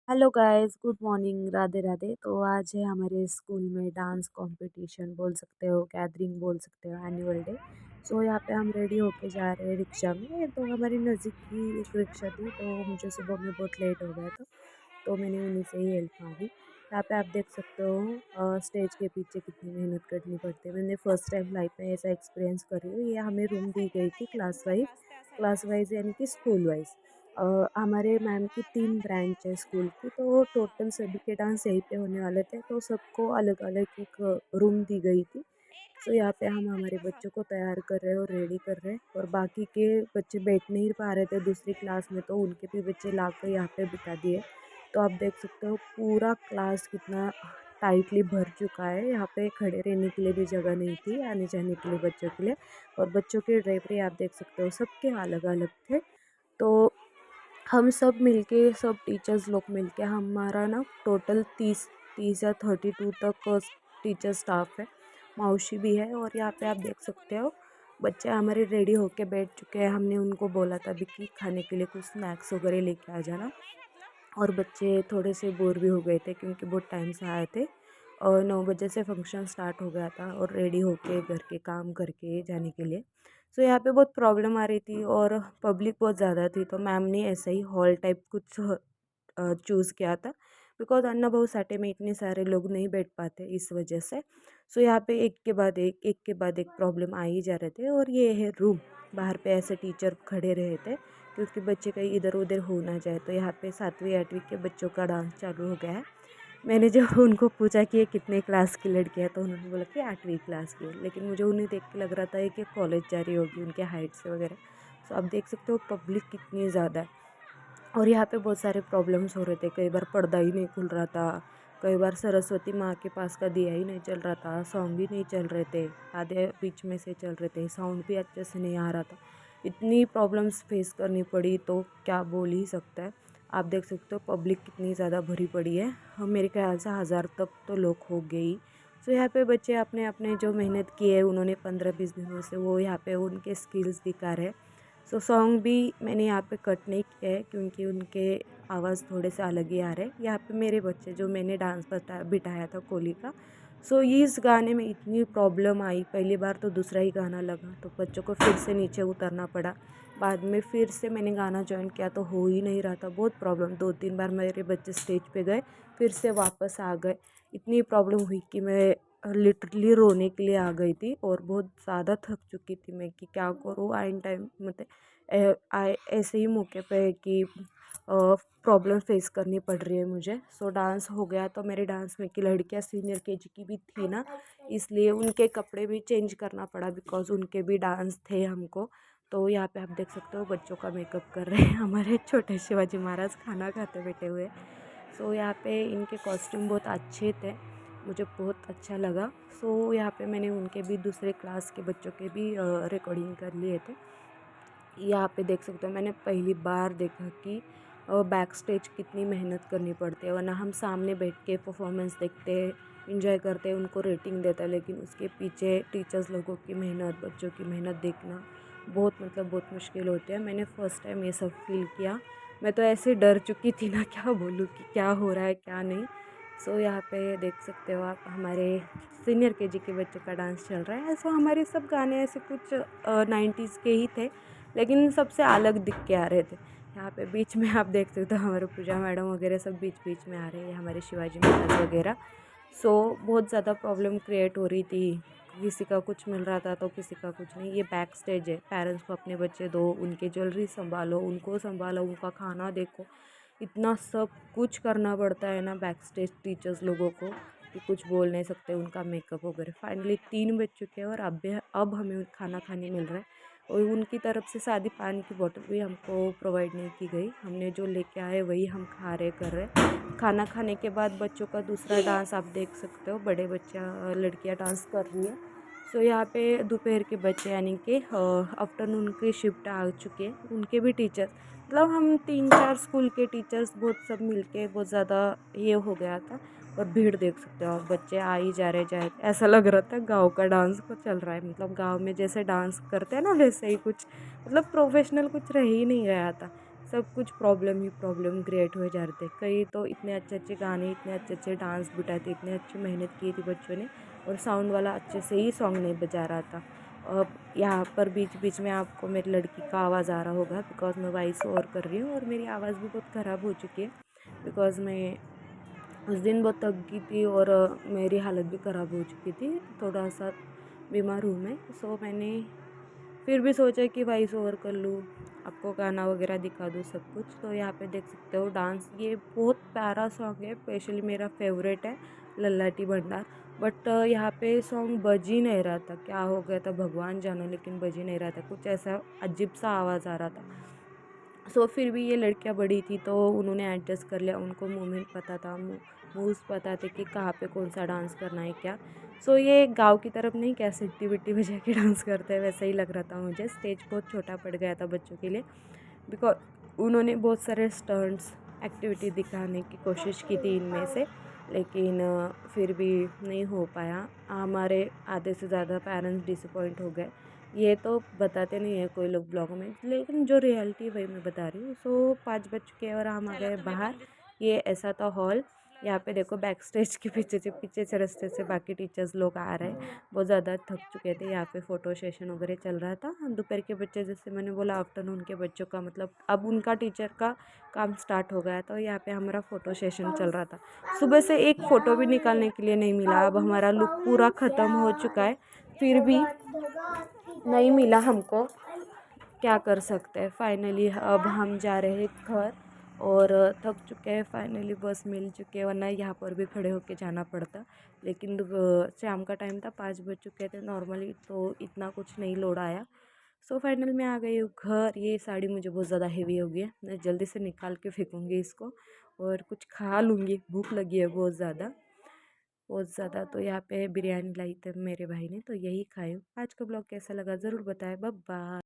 Hello guys, good morning, Radhe Radhe. तो आज है हमारे स्कूल में डांस कंपटीशन बोल सकते हो, गैदरिंग बोल सकते हो, एनुअल डे। सो यहाँ पे हम रेडी होके जा रहे हैं रिक्शा में। तो हमारी नज़दीक की एक रिक्शा थी, तो मुझे सुबह में बहुत लेट हो गया था, तो मैंने उन्हीं से ही हेल्प मांगी। यहाँ पे आप देख सकते हो स्टेज के पीछे कितनी मेहनत करनी पड़ती है। मैंने फर्स्ट टाइम लाइफ में ऐसा एक्सपीरियंस कर रही हूँ। ये हमें रूम दी गई थी क्लास वाइज यानी कि स्कूल वाइज। हमारे मैम की 3 ब्रांच है स्कूल की, तो टोटल सभी के डांस यहीं पे होने वाले थे, तो सबको अलग-अलग एक रूम दी गई थी। सो यहाँ पे हम हमारे बच्चों को तैयार कर रहे हैं और रेडी कर रहे हैं, और बाकी के बच्चे बैठ नहीं पा रहे थे दूसरी क्लास में, तो उनके भी बच्चे लाकर यहाँ पे बिठा दिए। तो आप देख सकते हो पूरा क्लास कितना टाइटली भर चुका है। यहाँ पे खड़े रहने के लिए भी जगह नहीं थी, आने जाने के लिए बच्चों के लिए। और बच्चों के ड्रेपरी आप देख सकते हो, सबके अलग-अलग थे। तो हम सब मिलके, सब टीचर्स लोग मिलके, हमारा ना टोटल 30 या 32 तक टीचर स्टाफ है। मौसी भी है। और यहाँ पे आप देख सकते हो बच्चे हमारे रेडी होके बैठ चुके हैं। हमने उनको बोला था भी कि खाने के लिए कुछ स्नैक्स वगैरह लेके आ जाना। और बच्चे थोड़े से बोर भी हो गए थे क्योंकि बहुत टाइम से आए थे, और 9 बजे से फंक्शन स्टार्ट हो गया था, और रेडी होके घर के काम करके जाने के लिए। सो यहाँ पे बहुत प्रॉब्लम आ रही थी और पब्लिक बहुत ज़्यादा थी, तो मैम ने ऐसे ही हॉल टाइप कुछ चूज़ किया था, बिकॉज अन्ना बहु साटे में इतने सारे लोग नहीं बैठ पाते इस वजह से। सो यहाँ पे एक के बाद एक प्रॉब्लम आ ही जा रहे थे। और ये है रूम, बाहर पे ऐसे टीचर खड़े रहे थे क्योंकि बच्चे कहीं इधर उधर हो ना जाए। तो यहाँ पे 7वीं 8वीं के बच्चों का डांस चालू हो गया है। मैंने जब उनको पूछा कि ये कितने क्लास की लड़की है, तो उन्होंने बोला कि 8वीं क्लास की है, लेकिन मुझे उन्हें देख के लग रहा था कि कॉलेज जा रही होगी उनके हाइट से वगैरह। सो आप देख सकते हो पब्लिक कितनी ज़्यादा है। और यहाँ पे बहुत सारे प्रॉब्लम्स हो रहे थे। कई बार पर्दा ही नहीं खुल रहा था, कई बार सरस्वती माँ के पास का दिया ही नहीं चल रहा था, सॉन्ग ही नहीं चल रहे थे, आधे बीच में से चल रहे थे, साउंड भी अच्छे से नहीं आ रहा था। इतनी प्रॉब्लम्स फेस करनी पड़ी, तो क्या बोल ही सकता है। आप देख सकते हो पब्लिक कितनी ज़्यादा भरी पड़ी है। मेरे ख्याल से 1000 तक तो लोग हो गए ही। सो यहाँ पे बच्चे अपने अपने जो मेहनत की है उन्होंने 15-20 दिनों से, वो यहाँ पे उनके स्किल्स दिखा रहे हैं। सो सॉन्ग भी मैंने यहाँ पे कट नहीं किया है क्योंकि उनके आवाज़ थोड़े से अलग ही आ रहे हैं। यहाँ पे मेरे बच्चे जो मैंने डांस बिठाया था कोली का, सो इस गाने में इतनी प्रॉब्लम आई। पहली बार तो दूसरा ही गाना लगा, तो बच्चों को फिर से नीचे उतरना पड़ा। बाद में फिर से मैंने गाना ज्वाइन किया, तो हो ही नहीं रहा था। बहुत प्रॉब्लम, 2-3 बार मेरे बच्चे स्टेज पे गए, फिर से वापस आ गए। इतनी प्रॉब्लम हुई कि मैं लिटरली रोने के लिए आ गई थी, और बहुत ज़्यादा थक चुकी थी मैं कि क्या करूँ। आइन टाइम मतलब ऐसे ही मौके पे कि प्रॉब्लम फेस करनी पड़ रही है मुझे। सो डांस हो गया, तो मेरे डांस में की लड़कियाँ सीनियर केजी की भी थी ना, इसलिए उनके कपड़े भी चेंज करना पड़ा, बिकॉज उनके भी डांस थे हमको। तो यहाँ पे आप देख सकते हो बच्चों का मेकअप कर रहे हैं हमारे छोटे शिवाजी महाराज खाना खाते बैठे हुए। सो यहाँ पे इनके कॉस्ट्यूम बहुत अच्छे थे, मुझे बहुत अच्छा लगा। सो यहाँ पे मैंने उनके भी दूसरे क्लास के बच्चों के भी रिकॉर्डिंग कर लिए थे। यहाँ पे देख सकते हो मैंने पहली बार देखा कि बैक स्टेज कितनी मेहनत करनी पड़ती है। वरना हम सामने बैठ के परफॉर्मेंस देखते, इंजॉय करते, उनको रेटिंग देते, लेकिन उसके पीछे टीचर्स लोगों की मेहनत, बच्चों की मेहनत देखना बहुत बहुत मुश्किल होती है। मैंने फ़र्स्ट टाइम ये सब फील किया। मैं तो ऐसे डर चुकी थी ना, क्या बोलूँ कि क्या हो रहा है क्या नहीं। सो यहाँ पे देख सकते हो आप, हमारे सीनियर केजी के बच्चों का डांस चल रहा है। सो हमारे सब गाने ऐसे कुछ 90s के ही थे, लेकिन सबसे अलग दिख के आ रहे थे। यहाँ पे बीच में आप देख सकते हो हमारे पूजा मैडम वगैरह सब बीच बीच में आ रहे हैं, हमारे शिवाजी महाराज वगैरह। सो बहुत ज़्यादा प्रॉब्लम क्रिएट हो रही थी, किसी का कुछ मिल रहा था तो किसी का कुछ नहीं। ये बैक स्टेज है, पेरेंट्स को अपने बच्चे दो, उनके ज्वेलरी संभालो, उनको संभालो, उनका खाना देखो, इतना सब कुछ करना पड़ता है ना बैक स्टेज टीचर्स लोगों को, कि कुछ बोल नहीं सकते। उनका मेकअप वगैरह फाइनली 3 बज चुके हैं, और अब हमें खाना खाने मिल रहा है। और उनकी तरफ से सादी पानी की बोतल भी हमको प्रोवाइड नहीं की गई, हमने जो लेके आए वही हम खा रहे कर रहे। खाना खाने के बाद बच्चों का दूसरा डांस आप देख सकते हो, बड़े बच्चा लड़कियां डांस कर रही है। सो यहाँ पे दोपहर के बच्चे यानी कि आफ्टरनून की शिफ्ट आ चुके हैं, उनके भी टीचर्स, मतलब हम 3-4 स्कूल के टीचर्स बहुत सब मिलके बहुत ज़्यादा ये हो गया था। और भीड़ देख सकते हो आप, बच्चे आ ही जा रहे जाए, ऐसा लग रहा था गांव का डांस को चल रहा है। मतलब गांव में जैसे डांस करते हैं ना, वैसे ही कुछ, मतलब प्रोफेशनल कुछ रह ही नहीं गया था। सब कुछ प्रॉब्लम ही प्रॉब्लम क्रिएट हो जा रहे थे। कई तो इतने अच्छे अच्छे गाने, इतने अच्छे अच्छे डांस बिठाए थे, इतने अच्छी मेहनत की थी बच्चों ने, और साउंड वाला अच्छे से ही सॉन्ग नहीं बजा रहा था। अब यहाँ पर बीच बीच में आपको मेरी लड़की का आवाज़ आ रहा होगा, बिकॉज़ मैं वॉइस ओवर कर रही हूँ और मेरी आवाज़ भी बहुत ख़राब हो चुकी है, बिकॉज़ मैं उस दिन बहुत थक गई थी और मेरी हालत भी ख़राब हो चुकी थी, थोड़ा सा बीमार हूँ मैं। सो मैंने फिर भी सोचा कि वॉइस ओवर कर लूँ, आपको गाना वगैरह दिखा दूँ सब कुछ। तो यहाँ पे देख सकते हो डांस, ये बहुत प्यारा सॉन्ग है, स्पेशली मेरा फेवरेट है लल्लाटी भंडार। बट यहाँ पे सॉन्ग बज ही नहीं रहा था, क्या हो गया था भगवान जाने, लेकिन बज ही नहीं रहा था, कुछ ऐसा अजीब सा आवाज़ आ रहा था। सो फिर भी ये लड़कियां बड़ी थी तो उन्होंने एडजस्ट कर लिया, उनको मूवमेंट पता था, मूव्स पता थे कि कहाँ पे कौन सा डांस करना है क्या। सो ये गांव की तरफ नहीं, क्या सिट्टी बिट्टी बजा के डांस करते हैं वैसा ही लग रहा था मुझे। स्टेज बहुत छोटा पड़ गया था बच्चों के लिए, बिकॉज उन्होंने बहुत सारे स्टंट्स एक्टिविटी दिखाने की कोशिश की थी इनमें से, लेकिन फिर भी नहीं हो पाया। हमारे आधे से ज़्यादा पेरेंट्स डिसअपॉइंट हो गए। ये तो बताते नहीं है कोई लोग ब्लॉग में, लेकिन जो रियलिटी वही मैं बता रही हूँ। सो 5 बज चुके और हम आ गए बाहर। ये ऐसा था हॉल। यहाँ पे देखो बैक स्टेज के पीछे से रास्ते से बाकी टीचर्स लोग आ रहे हैं, बहुत ज़्यादा थक चुके थे। यहाँ पे फ़ोटो सेशन वगैरह चल रहा था। दोपहर के बच्चे, जैसे मैंने बोला आफ्टरनून के बच्चों का मतलब अब उनका टीचर का काम स्टार्ट हो गया, तो यहाँ पे हमारा फ़ोटो सेशन चल रहा था। सुबह से एक फ़ोटो भी निकालने के लिए नहीं मिला। अब हमारा लुक पूरा ख़त्म हो चुका है, फिर भी नहीं मिला हमको, क्या कर सकते हैं। फाइनली अब हम जा रहे हैं घर और थक चुके हैं। फाइनली बस मिल चुके हैं, वरना यहाँ पर भी खड़े होके जाना पड़ता। लेकिन शाम का टाइम था, 5 बज चुके थे, नॉर्मली तो इतना कुछ नहीं लोड आया। सो फाइनल मैं आ गई हूँ घर। ये साड़ी मुझे बहुत ज़्यादा हेवी हो गई है, मैं जल्दी से निकाल के फेंकूँगी इसको और कुछ खा लूँगी, भूख लगी है बहुत ज़्यादा, बहुत ज़्यादा। तो यहाँ पे बिरयानी लाई थी मेरे भाई ने, तो यही खाई हूँ। आज का ब्लॉग कैसा लगा ज़रूर बताएं। Bye bye.